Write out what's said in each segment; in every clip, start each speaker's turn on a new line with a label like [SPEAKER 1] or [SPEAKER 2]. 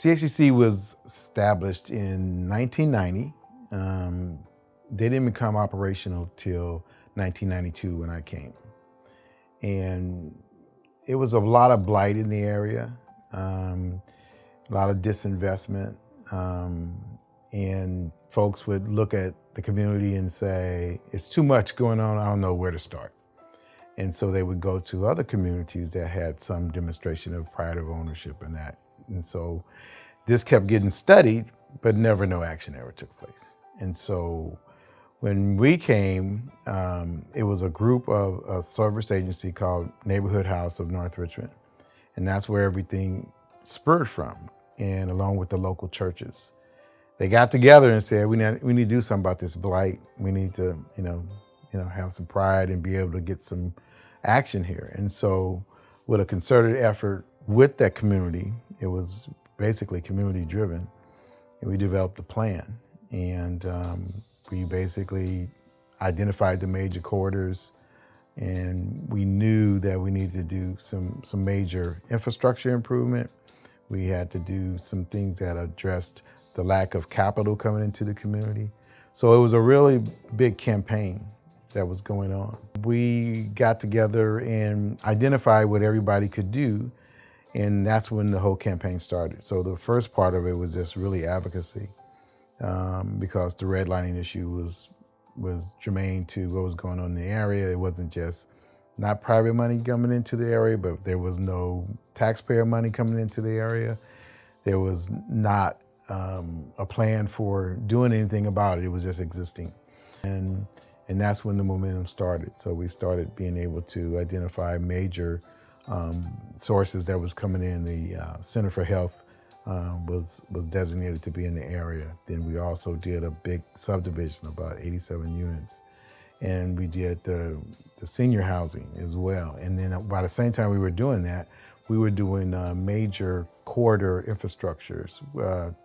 [SPEAKER 1] CHDC was established in 1990. They didn't become operational till 1992 when I came. And it was a lot of blight in the area, a lot of disinvestment, and folks would look at the community and say, it's too much going on, I don't know where to start. And so they would go to other communities that had some demonstration of pride of ownership and that. And so this kept getting studied, but never no action ever took place. And so when we came, it was a group of a service agency called Neighborhood House of North Richmond. And that's where everything spurred from, and along with the local churches. They got together and said, we need to do something about this blight. We need to, have some pride and be able to get some action here. And so with a concerted effort with that community, it was basically community driven, and we developed a plan. And we basically identified the major corridors, and we knew that we needed to do some major infrastructure improvement. We had to do some things that addressed the lack of capital coming into the community. So it was a really big campaign that was going on. We got together and identified what everybody could do, and that's when the whole campaign started. So the first part of it was just really advocacy, because the redlining issue was germane to what was going on in the area. It wasn't just not private money coming into the area, but there was no taxpayer money coming into the area. There was not a plan for doing anything about it. It was just existing. And that's when the momentum started. So we started being able to identify major sources that was coming in. The Center for Health was designated to be in the area. Then we also did a big subdivision, about 87 units. And we did the senior housing as well. And then by the same time we were doing that, we were doing major corridor infrastructures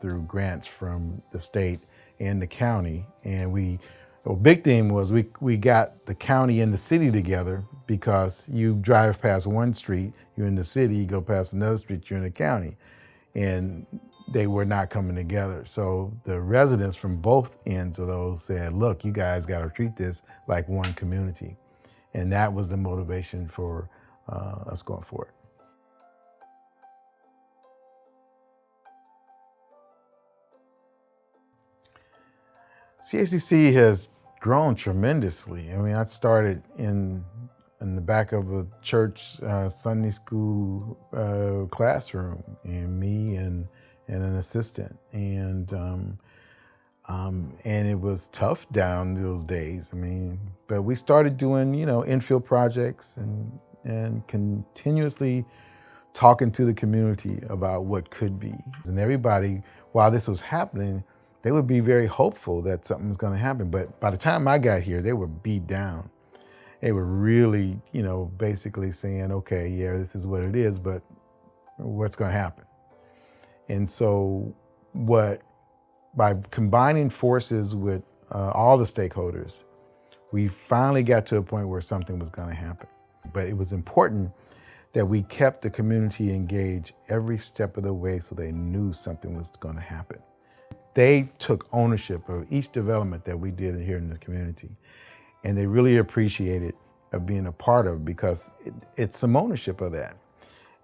[SPEAKER 1] through grants from the state and the county. And the big thing was we got the county and the city together, because you drive past one street, you're in the city, you go past another street, you're in the county. And they were not coming together. So the residents from both ends of those said, look, you guys got to treat this like one community. And that was the motivation for us going forward. CHDC has grown tremendously. I mean, I started in the back of a church Sunday school classroom, and me and an assistant, and it was tough down those days. I mean, but we started doing infill projects and continuously talking to the community about what could be. And everybody, while this was happening, they would be very hopeful that something was going to happen. But by the time I got here, they were beat down. They were really, basically saying, okay, yeah, this is what it is, but what's going to happen? And so by combining forces with all the stakeholders, we finally got to a point where something was going to happen. But it was important that we kept the community engaged every step of the way so they knew something was going to happen. They took ownership of each development that we did here in the community, and they really appreciated being a part of it, because it's some ownership of that.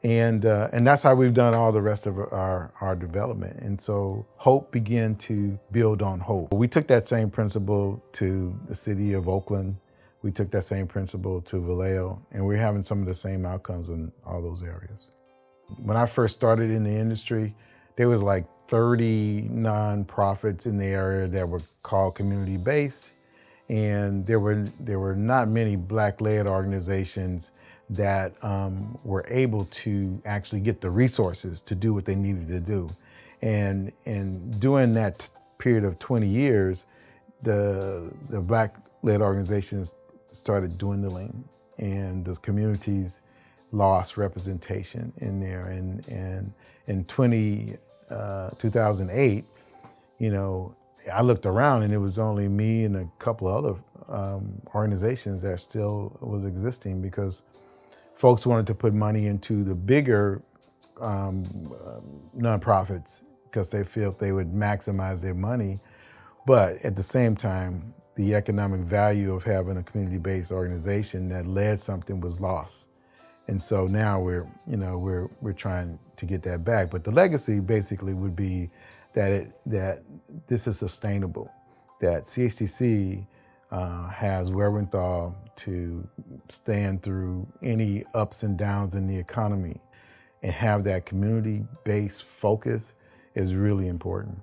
[SPEAKER 1] And that's how we've done all the rest of our development. And so hope began to build on hope. We took that same principle to the city of Oakland. We took that same principle to Vallejo, and we're having some of the same outcomes in all those areas. When I first started in the industry, there was like 30 nonprofits in the area that were called community-based, and there were not many Black-led organizations that were able to actually get the resources to do what they needed to do. And during that period of 20 years, the Black-led organizations started dwindling, and those communities lost representation in there. And in 2008, I looked around and it was only me and a couple of other organizations that still was existing, because folks wanted to put money into the bigger nonprofits because they felt they would maximize their money. But at the same time, the economic value of having a community-based organization that led something was lost. And so now we're trying to get that back. But the legacy basically would be that this is sustainable, that CHDC has wherewithal to stand through any ups and downs in the economy, and have that community-based focus is really important.